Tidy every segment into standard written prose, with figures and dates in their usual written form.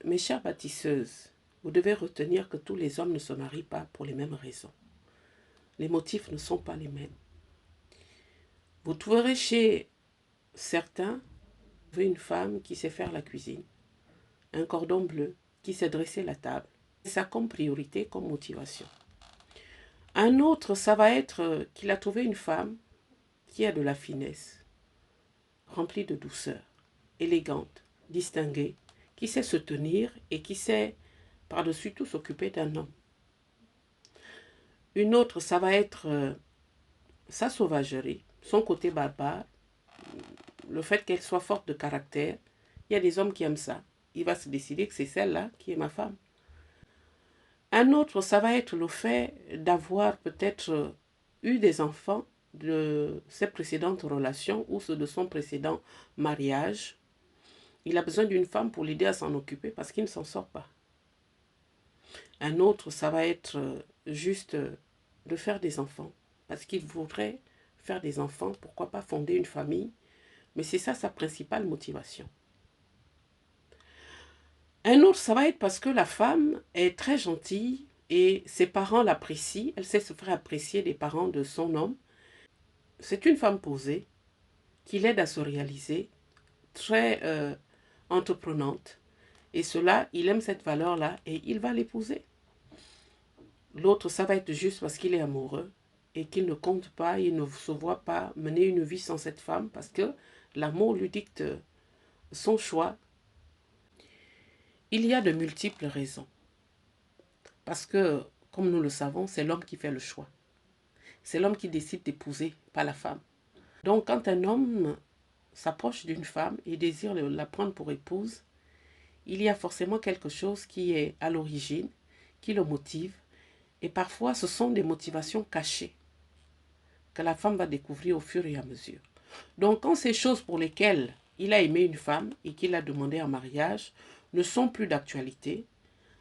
Mes chères bâtisseuses, vous devez retenir que tous les hommes ne se marient pas pour les mêmes raisons. Les motifs ne sont pas les mêmes. Vous trouverez chez certains une femme qui sait faire la cuisine, un cordon bleu, qui sait dresser la table. C'est ça comme priorité, comme motivation. Un autre, ça va être qu'il a trouvé une femme qui a de la finesse, remplie de douceur, élégante, distinguée, qui sait se tenir et qui sait par-dessus tout s'occuper d'un homme. Une autre, ça va être sa sauvagerie, son côté barbare, le fait qu'elle soit forte de caractère. Il y a des hommes qui aiment ça. Il va se décider que c'est celle-là qui est ma femme. Un autre, ça va être le fait d'avoir peut-être eu des enfants de ses précédentes relations ou de son précédent mariage. Il a besoin d'une femme pour l'aider à s'en occuper parce qu'il ne s'en sort pas. Un autre, ça va être juste de faire des enfants parce qu'il voudrait faire des enfants, pourquoi pas fonder une famille, mais c'est ça sa principale motivation. Un autre, ça va être parce que la femme est très gentille et ses parents l'apprécient, elle sait se faire apprécier des parents de son homme. C'est une femme posée qui l'aide à se réaliser, très entreprenante, et cela, il aime cette valeur-là et il va l'épouser. L'autre, ça va être juste parce qu'il est amoureux et qu'il ne compte pas, il ne se voit pas mener une vie sans cette femme parce que l'amour lui dicte son choix. Il y a de multiples raisons. Parce que, comme nous le savons, c'est l'homme qui fait le choix. C'est l'homme qui décide d'épouser, pas la femme. Donc, quand un homme s'approche d'une femme et désire la prendre pour épouse, il y a forcément quelque chose qui est à l'origine, qui le motive. Et parfois, ce sont des motivations cachées que la femme va découvrir au fur et à mesure. Donc, quand ces choses pour lesquelles il a aimé une femme et qu'il a demandé en mariage ne sont plus d'actualité,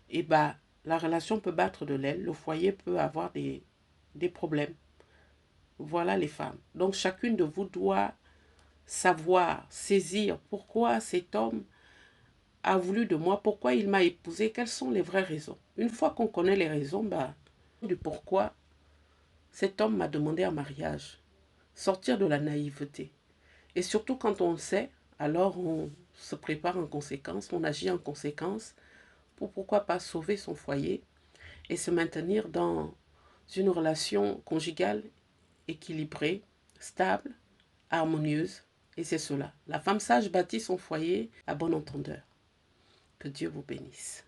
eh ben, la relation peut battre de l'aile, le foyer peut avoir des problèmes. Voilà les femmes. Donc, chacune de vous doit savoir, saisir pourquoi cet homme a voulu de moi, pourquoi il m'a épousé, quelles sont les vraies raisons. Une fois qu'on connaît les raisons, du pourquoi cet homme m'a demandé en mariage, sortir de la naïveté. Et surtout quand on le sait, alors on se prépare en conséquence, on agit en conséquence pour pourquoi pas sauver son foyer et se maintenir dans une relation conjugale équilibrée, stable, harmonieuse. Et c'est cela. La femme sage bâtit son foyer à bon entendeur. Que Dieu vous bénisse.